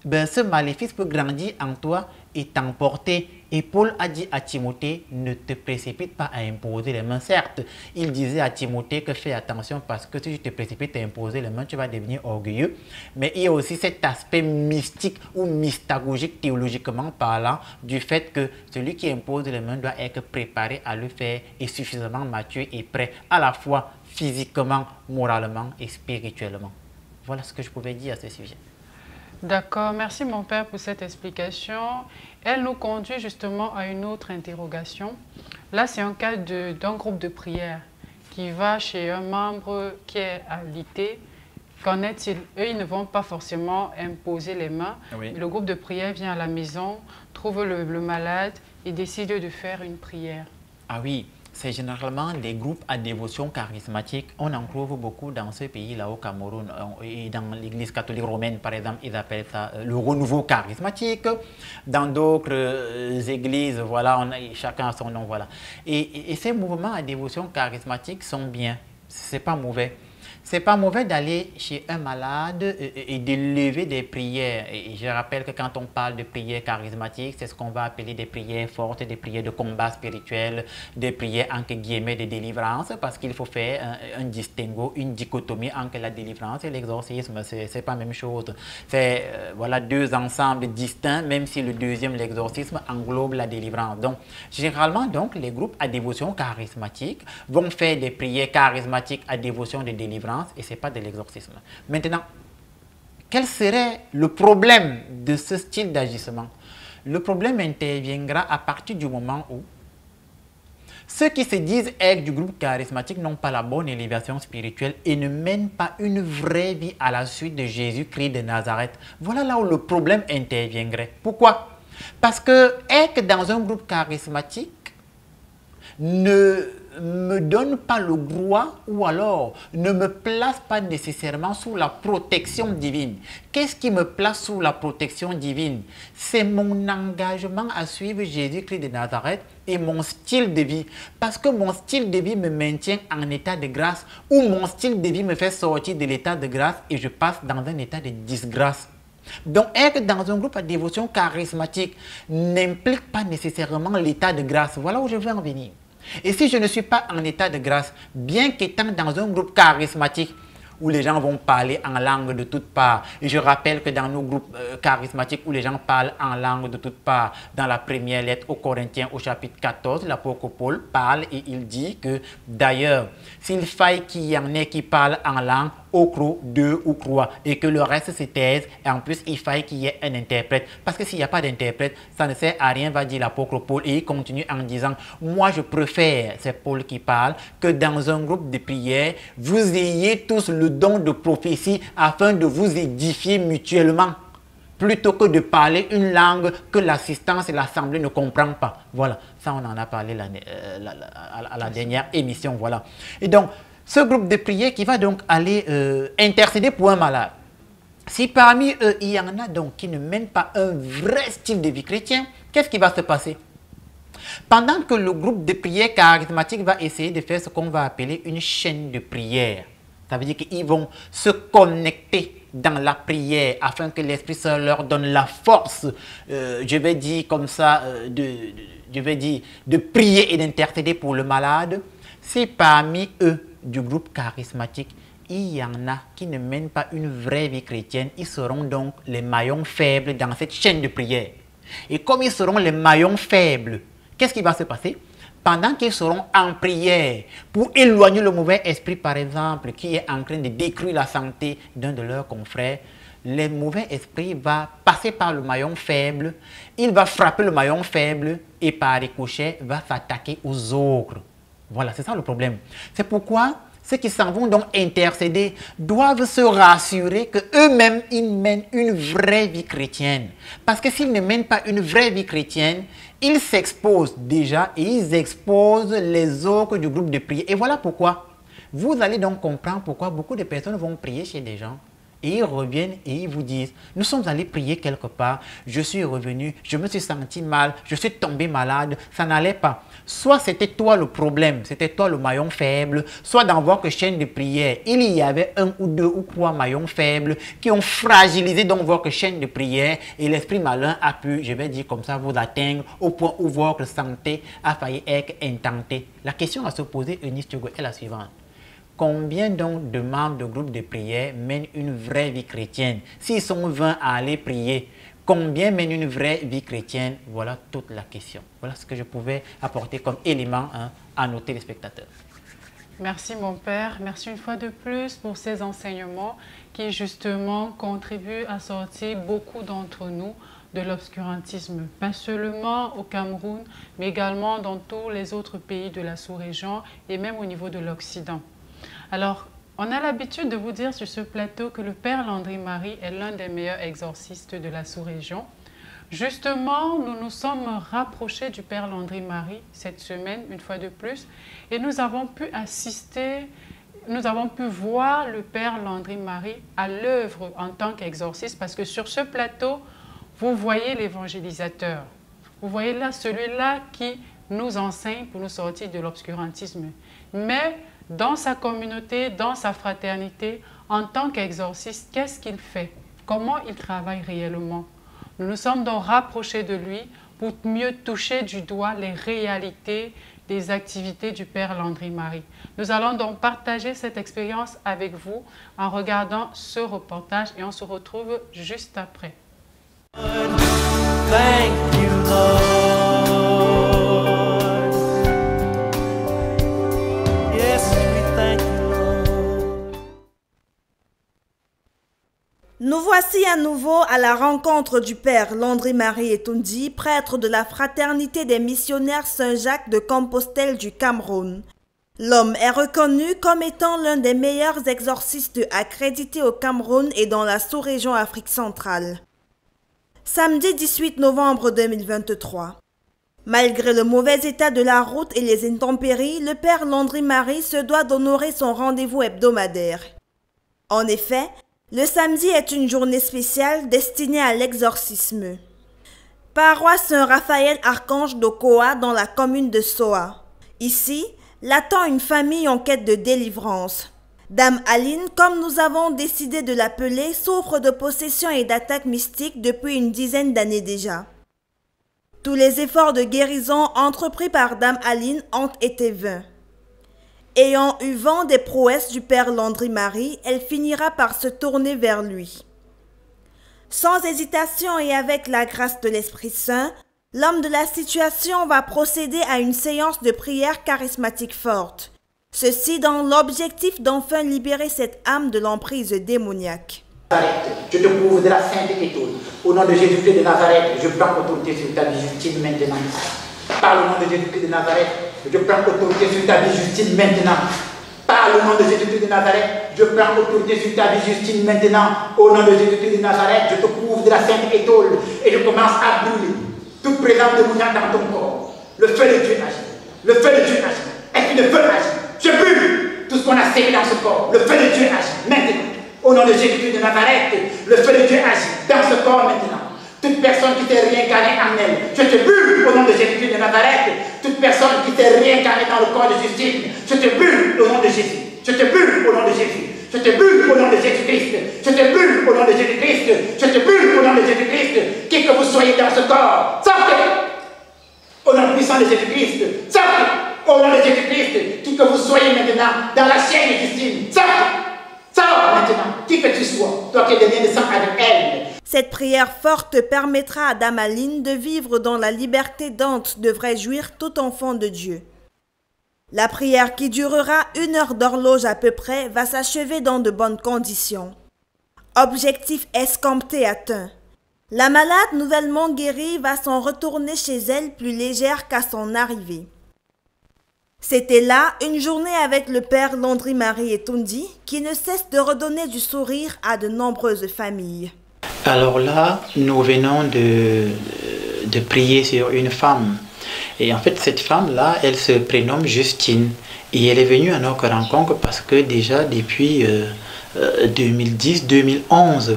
ben, ce maléfice peut grandir en toi et t'emporter. Et Paul a dit à Timothée, ne te précipite pas à imposer les mains. Certes, il disait à Timothée que fais attention parce que si tu te précipites à imposer les mains, tu vas devenir orgueilleux. Mais il y a aussi cet aspect mystique ou mystagogique, théologiquement parlant, du fait que celui qui impose les mains doit être préparé à le faire et suffisamment mature et prêt à la fois physiquement, moralement et spirituellement. Voilà ce que je pouvais dire à ce sujet. D'accord, merci mon père pour cette explication. Elle nous conduit justement à une autre interrogation. Là, c'est un cas d'un groupe de prière qui va chez un membre qui est alité. Qu'en est-il? Eux, ils ne vont pas forcément imposer les mains. Oui. Le groupe de prière vient à la maison, trouve le malade et décide de faire une prière. Ah oui, c'est généralement des groupes à dévotion charismatique. On en trouve beaucoup dans ce pays-là au Cameroun et dans l'église catholique romaine, par exemple, ils appellent ça le renouveau charismatique. Dans d'autres églises, voilà, chacun a son nom, voilà. Et ces mouvements à dévotion charismatique sont bien, c'est pas mauvais. C'est pas mauvais d'aller chez un malade et de lever des prières. Et je rappelle que quand on parle de prières charismatiques, c'est ce qu'on va appeler des prières fortes, des prières de combat spirituel, des prières entre guillemets de délivrance, parce qu'il faut faire un distinguo, une dichotomie entre la délivrance et l'exorcisme. C'est pas la même chose. C'est voilà, deux ensembles distincts, même si le deuxième, l'exorcisme, englobe la délivrance. Donc, généralement, donc, les groupes à dévotion charismatique vont faire des prières charismatiques à dévotion de délivrance, et ce n'est pas de l'exorcisme. Maintenant, quel serait le problème de ce style d'agissement? Le problème interviendra à partir du moment où ceux qui se disent être du groupe charismatique n'ont pas la bonne élévation spirituelle et ne mènent pas une vraie vie à la suite de Jésus-Christ de Nazareth. Voilà là où le problème interviendrait. Pourquoi? Parce que être dans un groupe charismatique ne me donne pas le droit ou alors ne me place pas nécessairement sous la protection divine. Qu'est-ce qui me place sous la protection divine? C'est mon engagement à suivre Jésus-Christ de Nazareth et mon style de vie. Parce que mon style de vie me maintient en état de grâce ou mon style de vie me fait sortir de l'état de grâce et je passe dans un état de disgrâce. Donc, être dans un groupe à dévotion charismatique n'implique pas nécessairement l'état de grâce. Voilà où je veux en venir. Et si je ne suis pas en état de grâce, bien qu'étant dans un groupe charismatique où les gens vont parler en langue de toutes parts, et je rappelle que dans nos groupes charismatiques où les gens parlent en langue de toutes parts, dans la première lettre aux Corinthiens au chapitre 14, l'apôtre Paul parle et il dit que d'ailleurs, s'il faille qu'il y en ait qui parlent en langue, au cru, deux ou trois, et que le reste se taise, et en plus il faille qu'il y ait un interprète, parce que s'il n'y a pas d'interprète, ça ne sert à rien, va dire l'apôtre Paul, et il continue en disant, moi je préfère, c'est Paul qui parle, que dans un groupe de prière, vous ayez tous le don de prophétie, afin de vous édifier mutuellement, plutôt que de parler une langue que l'assistance et l'assemblée ne comprennent pas. Voilà, ça on en a parlé à la dernière émission, voilà. Et donc, ce groupe de prière qui va donc aller intercéder pour un malade. Si parmi eux, il y en a donc qui ne mènent pas un vrai style de vie chrétien, qu'est-ce qui va se passer? Pendant que le groupe de prière charismatique va essayer de faire ce qu'on va appeler une chaîne de prière. Ça veut dire qu'ils vont se connecter dans la prière afin que l'Esprit Saint leur donne la force, je vais dire comme ça, de prier et d'intercéder pour le malade. Si parmi eux, du groupe charismatique, il y en a qui ne mènent pas une vraie vie chrétienne, ils seront donc les maillons faibles dans cette chaîne de prière. Et comme ils seront les maillons faibles, qu'est-ce qui va se passer? Pendant qu'ils seront en prière pour éloigner le mauvais esprit, par exemple, qui est en train de détruire la santé d'un de leurs confrères, le mauvais esprit va passer par le maillon faible, il va frapper le maillon faible et par ricochet va s'attaquer aux autres. Voilà, c'est ça le problème. C'est pourquoi ceux qui s'en vont donc intercéder doivent se rassurer qu'eux-mêmes, ils mènent une vraie vie chrétienne. Parce que s'ils ne mènent pas une vraie vie chrétienne, ils s'exposent déjà et ils exposent les autres du groupe de prière. Et voilà pourquoi. Vous allez donc comprendre pourquoi beaucoup de personnes vont prier chez des gens. Et ils reviennent et ils vous disent, nous sommes allés prier quelque part, je suis revenu, je me suis senti mal, je suis tombé malade, ça n'allait pas. Soit c'était toi le problème, c'était toi le maillon faible, soit dans votre chaîne de prière, il y avait un ou deux ou trois maillons faibles qui ont fragilisé donc votre chaîne de prière et l'esprit malin a pu, je vais dire comme ça, vous atteindre au point où votre santé a failli être intentée. La question à se poser, Eunice Thiogo, est la suivante. Combien donc de membres de groupe de prière mènent une vraie vie chrétienne? S'ils sont 20 à aller prier, combien mènent une vraie vie chrétienne? Voilà toute la question. Voilà ce que je pouvais apporter comme élément à nos téléspectateurs. Merci mon père, merci une fois de plus pour ces enseignements qui justement contribuent à sortir beaucoup d'entre nous de l'obscurantisme, pas seulement au Cameroun, mais également dans tous les autres pays de la sous-région et même au niveau de l'Occident. Alors, on a l'habitude de vous dire sur ce plateau que le Père Landry Marie est l'un des meilleurs exorcistes de la sous-région. Justement, nous nous sommes rapprochés du Père Landry Marie cette semaine, une fois de plus, et nous avons pu assister, nous avons pu voir le Père Landry Marie à l'œuvre en tant qu'exorciste, parce que sur ce plateau, vous voyez l'évangélisateur. Vous voyez là celui-là qui nous enseigne pour nous sortir de l'obscurantisme. Mais dans sa communauté, dans sa fraternité, en tant qu'exorciste, qu'est-ce qu'il fait? Comment il travaille réellement? Nous nous sommes donc rapprochés de lui pour mieux toucher du doigt les réalités des activités du Père Landry Marie. Nous allons donc partager cette expérience avec vous en regardant ce reportage et on se retrouve juste après. Thank you, Lord. Yes, we thank you, Lord. Nous voici à nouveau à la rencontre du Père Landry Marie Etundi, prêtre de la Fraternité des missionnaires Saint-Jacques de Compostelle du Cameroun. L'homme est reconnu comme étant l'un des meilleurs exorcistes accrédités au Cameroun et dans la sous-région Afrique centrale. Samedi 18 novembre 2023. Malgré le mauvais état de la route et les intempéries, le Père Landry Marie se doit d'honorer son rendez-vous hebdomadaire. En effet, le samedi est une journée spéciale destinée à l'exorcisme. Paroisse Saint-Raphaël Archange d'Okoa dans la commune de Soa. Ici, l'attend une famille en quête de délivrance. Dame Aline, comme nous avons décidé de l'appeler, souffre de possession et d'attaques mystiques depuis une dizaine d'années déjà. Tous les efforts de guérison entrepris par Dame Aline ont été vains. Ayant eu vent des prouesses du Père Landry Marie, elle finira par se tourner vers lui. Sans hésitation et avec la grâce de l'Esprit Saint, l'homme de la situation va procéder à une séance de prière charismatique forte. Ceci dans l'objectif d'enfin libérer cette âme de l'emprise démoniaque. Je te couvre de la sainte étoile. Au nom de Jésus-Christ de Nazareth, je prends autorité sur ta vie Justine maintenant. Par le nom de Jésus-Christ de Nazareth, je prends autorité sur ta vie Justine maintenant. Par le nom de Jésus-Christ de Nazareth, je prends autorité sur ta vie Justine maintenant. Au nom de Jésus-Christ de Nazareth, je te couvre de la sainte étoile et je commence à brûler toute présence de mouvement dans ton corps. Le feu de Dieu agit. Le feu de Dieu agit. Et puis le feu agit. Je brûle tout ce qu'on a séché dans ce corps. Le feu de Dieu agit maintenant. Au nom de Jésus-Christ de Nazareth, le feu de Dieu agit dans ce corps maintenant. Toute personne qui s'est réincarnée en elle, je te brûle au nom de Jésus-Christ de Nazareth. Toute personne qui s'est réincarnée dans le corps de Justine, je te brûle au nom de Jésus. Je te brûle au nom de Jésus. Je te brûle au nom de Jésus-Christ. Je te brûle au nom de Jésus-Christ. Je te brûle au nom de Jésus-Christ. Qui que vous soyez dans ce corps, sortez. Au nom puissant de Jésus-Christ, sortez. Au nom de Jésus-Christ, qui que vous soyez maintenant dans la chair de Justine, sortez. Sors maintenant, qui que tu sois, toi qui es de sang avec elle. Cette prière forte permettra à Dame Aline de vivre dans la liberté dont devrait jouir tout enfant de Dieu. La prière, qui durera 1 heure d'horloge à peu près, va s'achever dans de bonnes conditions. Objectif escompté atteint. La malade nouvellement guérie va s'en retourner chez elle plus légère qu'à son arrivée. C'était là une journée avec le père Landry-Marie Etundi qui ne cesse de redonner du sourire à de nombreuses familles. Alors là, nous venons de prier sur une femme. Et en fait, cette femme-là, elle se prénomme Justine. Et elle est venue à notre rencontre parce que déjà depuis 2010-2011,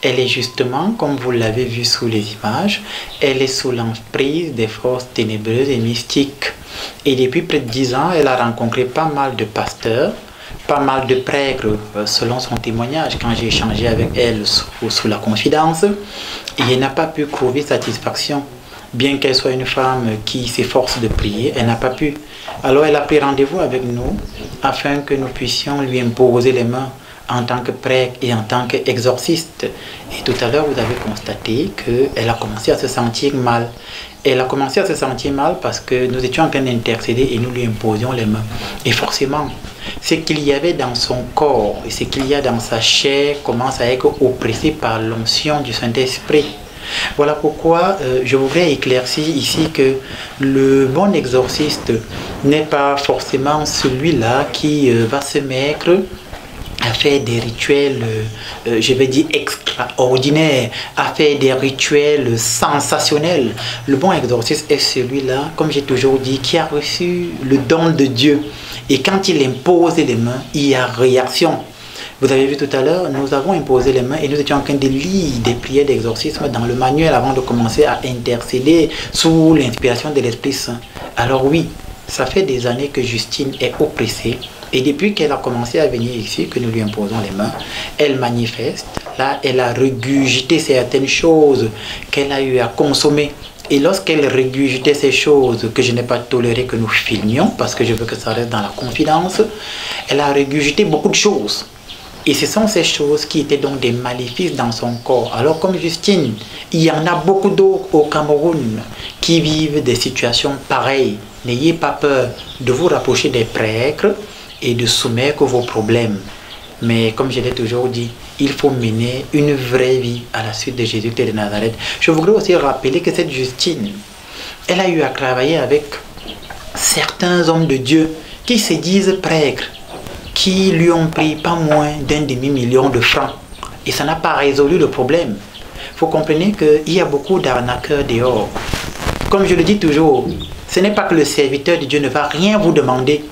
elle est justement, comme vous l'avez vu sous les images, elle est sous l'emprise des forces ténébreuses et mystiques. Et depuis près de 10 ans, elle a rencontré pas mal de pasteurs, pas mal de prêtres, selon son témoignage, quand j'ai échangé avec elle sous la confidence. Et elle n'a pas pu trouver satisfaction. Bien qu'elle soit une femme qui s'efforce de prier, elle n'a pas pu. Alors elle a pris rendez-vous avec nous afin que nous puissions lui imposer les mains en tant que prêtre et en tant qu'exorciste. Et tout à l'heure, vous avez constaté qu'elle a commencé à se sentir mal. Elle a commencé à se sentir mal parce que nous étions en train d'intercéder et nous lui imposions les mains. Et forcément, ce qu'il y avait dans son corps et ce qu'il y a dans sa chair commence à être oppressé par l'onction du Saint-Esprit. Voilà pourquoi je voudrais éclaircir ici que le bon exorciste n'est pas forcément celui-là qui va se mettre à faire des rituels, je vais dire extraordinaires, à faire des rituels sensationnels. Le bon exorciste est celui-là, comme j'ai toujours dit, qui a reçu le don de Dieu. Et quand il impose les mains, il y a réaction. Vous avez vu tout à l'heure, nous avons imposé les mains et nous étions en train de lire des prières d'exorcisme dans le manuel avant de commencer à intercéder sous l'inspiration de l'Esprit Saint. Alors oui, ça fait des années que Justine est oppressée. Et depuis qu'elle a commencé à venir ici, que nous lui imposons les mains, elle manifeste. Là, elle a régurgité certaines choses qu'elle a eu à consommer. Et lorsqu'elle régurgitait ces choses que je n'ai pas toléré que nous filmions, parce que je veux que ça reste dans la confidence, elle a régurgité beaucoup de choses. Et ce sont ces choses qui étaient donc des maléfices dans son corps. Alors comme Justine, il y en a beaucoup d'autres au Cameroun qui vivent des situations pareilles. N'ayez pas peur de vous rapprocher des prêtres et de soumettre vos problèmes. Mais comme je l'ai toujours dit, il faut mener une vraie vie à la suite de Jésus-Christ de Nazareth. Je voudrais aussi rappeler que cette Justine, elle a eu à travailler avec certains hommes de Dieu qui se disent prêtres, qui lui ont pris pas moins d'1 demi-million de francs. Et ça n'a pas résolu le problème. Il faut comprendre qu'il y a beaucoup d'arnaqueurs dehors. Comme je le dis toujours, ce n'est pas que le serviteur de Dieu ne va rien vous demander,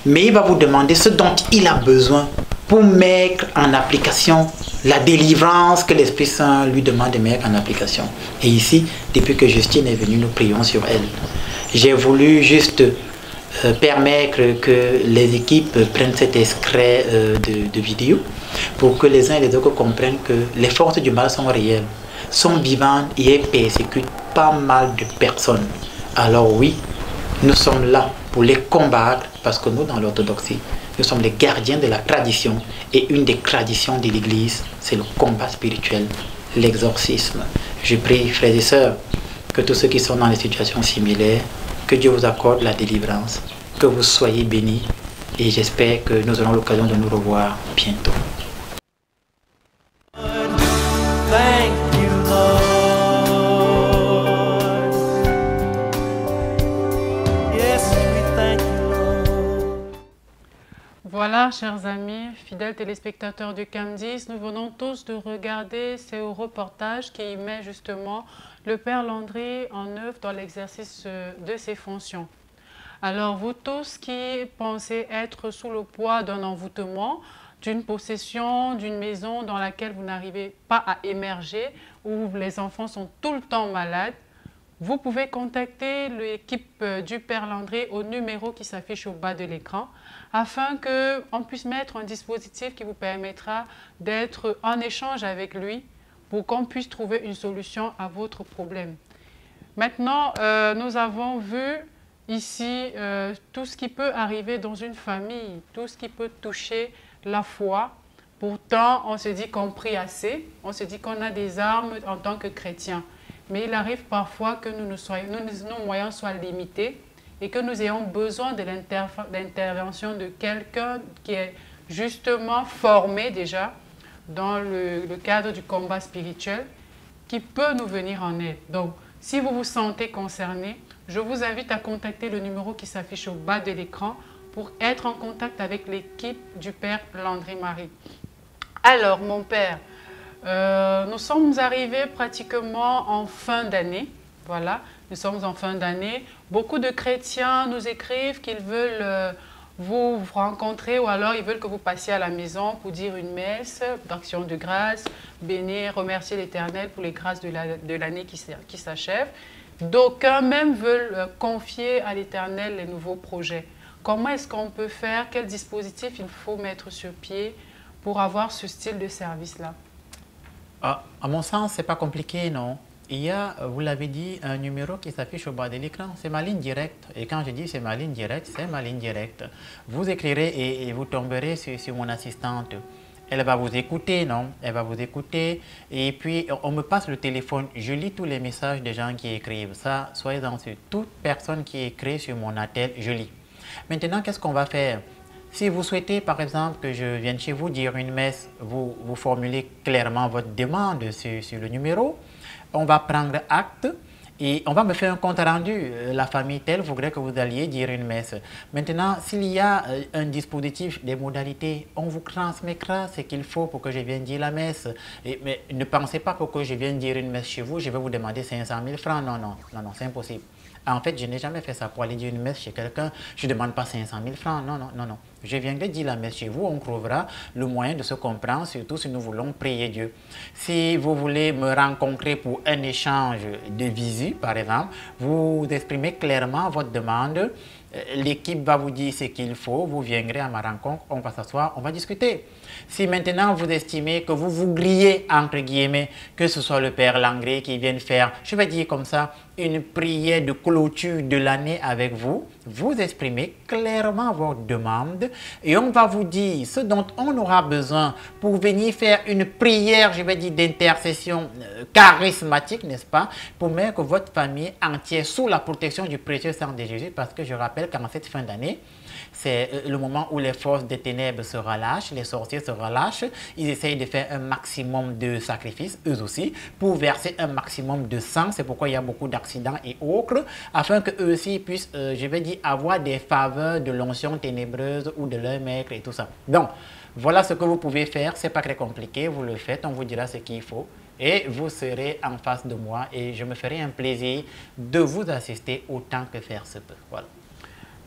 mais il va vous demander ce dont il a besoin pour mettre en application la délivrance que l'Esprit Saint lui demande de mettre en application. Et ici, depuis que Justine est venue, nous prions sur elle. J'ai voulu juste permettre que les équipes prennent cet extrait de vidéo pour que les uns et les autres comprennent que les forces du mal sont réelles, sont vivantes et elles persécutent pas mal de personnes. Alors oui, nous sommes là pour les combattre parce que nous, dans l'orthodoxie, nous sommes les gardiens de la tradition et une des traditions de l'Église, c'est le combat spirituel, l'exorcisme. Je prie, frères et sœurs, que tous ceux qui sont dans des situations similaires, que Dieu vous accorde la délivrance, que vous soyez bénis et j'espère que nous aurons l'occasion de nous revoir bientôt. Thank you, Lord. Yes, we thank you, Lord. Voilà, chers amis, fidèles téléspectateurs du CAM10, nous venons tous de regarder ce reportage qui met justement le Père Landry en œuvre dans l'exercice de ses fonctions. Alors vous tous qui pensez être sous le poids d'un envoûtement, d'une possession, d'une maison dans laquelle vous n'arrivez pas à émerger, où les enfants sont tout le temps malades, vous pouvez contacter l'équipe du Père Landry au numéro qui s'affiche au bas de l'écran afin qu'on puisse mettre un dispositif qui vous permettra d'être en échange avec lui pour qu'on puisse trouver une solution à votre problème. Maintenant, nous avons vu ici tout ce qui peut arriver dans une famille, tout ce qui peut toucher la foi. Pourtant, on se dit qu'on prie assez, on se dit qu'on a des armes en tant que chrétiens. Mais il arrive parfois que nos moyens soient limités et que nous ayons besoin de l'intervention de quelqu'un qui est justement formé déjà dans le cadre du combat spirituel, qui peut nous venir en aide. Donc, si vous vous sentez concerné, je vous invite à contacter le numéro qui s'affiche au bas de l'écran pour être en contact avec l'équipe du Père Landry Marie. Alors, mon Père, nous sommes arrivés pratiquement en fin d'année. Voilà, nous sommes en fin d'année. Beaucoup de chrétiens nous écrivent qu'ils veulent vous rencontrer ou alors ils veulent que vous passiez à la maison pour dire une messe d'action de grâce, bénir, remercier l'Éternel pour les grâces de l'année qui s'achève. D'aucuns même veulent confier à l'Éternel les nouveaux projets. Comment est-ce qu'on peut faire? Quel dispositif il faut mettre sur pied pour avoir ce style de service-là? À mon sens, ce n'est pas compliqué, non. Il y a, vous l'avez dit, un numéro qui s'affiche au bas de l'écran. C'est ma ligne directe. Et quand je dis c'est ma ligne directe, c'est ma ligne directe. Vous écrirez et vous tomberez sur mon assistante. Elle va vous écouter, non? Elle va vous écouter. Et puis, on me passe le téléphone. Je lis tous les messages des gens qui écrivent. Ça, soyez-en sûrs. Toute personne qui écrit sur mon attel, je lis. Maintenant, qu'est-ce qu'on va faire? Si vous souhaitez, par exemple, que je vienne chez vous dire une messe, vous formulez clairement votre demande sur le numéro. On va prendre acte et on va me faire un compte rendu. La famille telle voudrait que vous alliez dire une messe. Maintenant, s'il y a un dispositif, des modalités, on vous transmettra ce qu'il faut pour que je vienne dire la messe. Mais ne pensez pas pour que je vienne dire une messe chez vous, je vais vous demander 500 000 francs. Non, non, non, non, c'est impossible. En fait, je n'ai jamais fait ça pour aller dire une messe chez quelqu'un. Je ne demande pas 500 000 francs. Non, non, non, non. Je viendrai dire la messe chez vous. On trouvera le moyen de se comprendre, surtout si nous voulons prier Dieu. Si vous voulez me rencontrer pour un échange de visu, par exemple, vous exprimez clairement votre demande. L'équipe va vous dire ce qu'il faut. Vous viendrez à ma rencontre. On va s'asseoir, on va discuter. Si maintenant vous estimez que vous vous grillez, entre guillemets, que ce soit le Père Landry qui vienne faire, je vais dire comme ça, une prière de clôture de l'année avec vous, vous exprimez clairement votre demande et on va vous dire ce dont on aura besoin pour venir faire une prière, je vais dire, d'intercession charismatique, n'est-ce pas, pour mettre votre famille entière sous la protection du précieux sang de Jésus, parce que je rappelle qu'en cette fin d'année, c'est le moment où les forces des ténèbres se relâchent, les sorciers se relâchent, ils essayent de faire un maximum de sacrifices, eux aussi, pour verser un maximum de sang. C'est pourquoi il y a beaucoup d'accidents et autres, afin qu'eux aussi puissent, je vais dire, avoir des faveurs de l'onction ténébreuse ou de leur maître et tout ça. Donc, voilà ce que vous pouvez faire, c'est pas très compliqué, vous le faites, on vous dira ce qu'il faut. Et vous serez en face de moi et je me ferai un plaisir de vous assister autant que faire se peut. Voilà.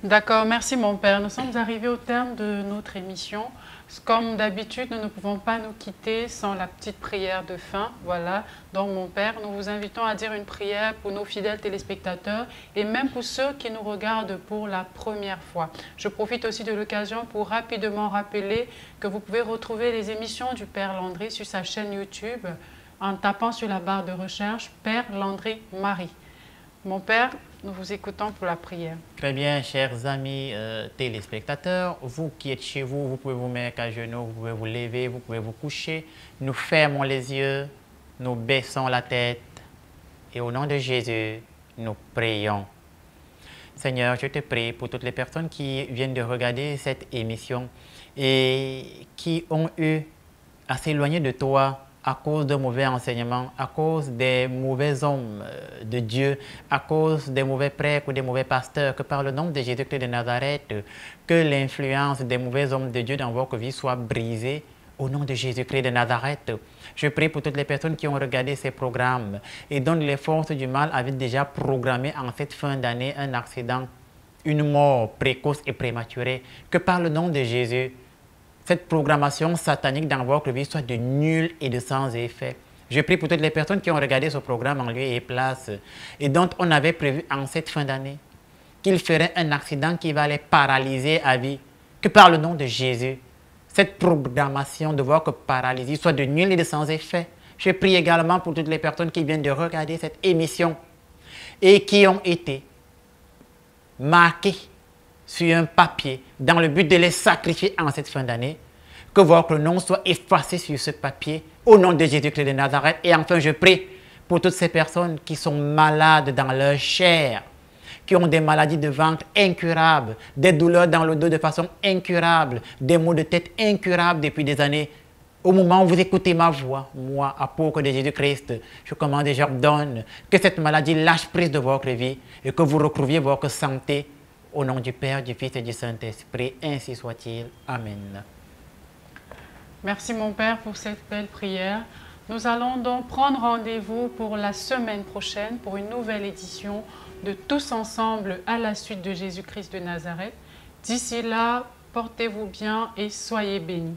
D'accord, merci mon Père. Nous sommes arrivés au terme de notre émission. Comme d'habitude, nous ne pouvons pas nous quitter sans la petite prière de fin. Voilà, donc mon Père, nous vous invitons à dire une prière pour nos fidèles téléspectateurs et même pour ceux qui nous regardent pour la première fois. Je profite aussi de l'occasion pour rapidement rappeler que vous pouvez retrouver les émissions du Père Landry sur sa chaîne YouTube en tapant sur la barre de recherche « Père Landry Marie ». Mon Père, nous vous écoutons pour la prière. Très bien, chers amis téléspectateurs, vous qui êtes chez vous, vous pouvez vous mettre à genoux, vous pouvez vous lever, vous pouvez vous coucher. Nous fermons les yeux, nous baissons la tête et au nom de Jésus, nous prions. Seigneur, je te prie pour toutes les personnes qui viennent de regarder cette émission et qui ont eu à s'éloigner de toi à cause de mauvais enseignements, à cause des mauvais hommes de Dieu, à cause des mauvais prêtres ou des mauvais pasteurs, que par le nom de Jésus-Christ de Nazareth, que l'influence des mauvais hommes de Dieu dans votre vie soit brisée au nom de Jésus-Christ de Nazareth. Je prie pour toutes les personnes qui ont regardé ces programmes et dont les forces du mal avaient déjà programmé en cette fin d'année un accident, une mort précoce et prématurée, que par le nom de Jésus, cette programmation satanique dans votre vie soit de nul et de sans effet. Je prie pour toutes les personnes qui ont regardé ce programme en lieu et place et dont on avait prévu en cette fin d'année qu'il ferait un accident qui va les paralyser à vie. Que par le nom de Jésus, cette programmation de votre paralysie soit de nul et de sans effet. Je prie également pour toutes les personnes qui viennent de regarder cette émission et qui ont été marquées sur un papier dans le but de les sacrifier en cette fin d'année. Que votre nom soit effacé sur ce papier au nom de Jésus-Christ de Nazareth. Et enfin, je prie pour toutes ces personnes qui sont malades dans leur chair, qui ont des maladies de ventre incurables, des douleurs dans le dos de façon incurable, des maux de tête incurables depuis des années. Au moment où vous écoutez ma voix, moi, apôtre de Jésus-Christ, je commande et j'ordonne que cette maladie lâche prise de votre vie et que vous retrouviez votre santé. Au nom du Père, du Fils et du Saint-Esprit, ainsi soit-il. Amen. Merci mon Père pour cette belle prière. Nous allons donc prendre rendez-vous pour la semaine prochaine pour une nouvelle édition de Tous ensemble à la suite de Jésus-Christ de Nazareth. D'ici là, portez-vous bien et soyez bénis.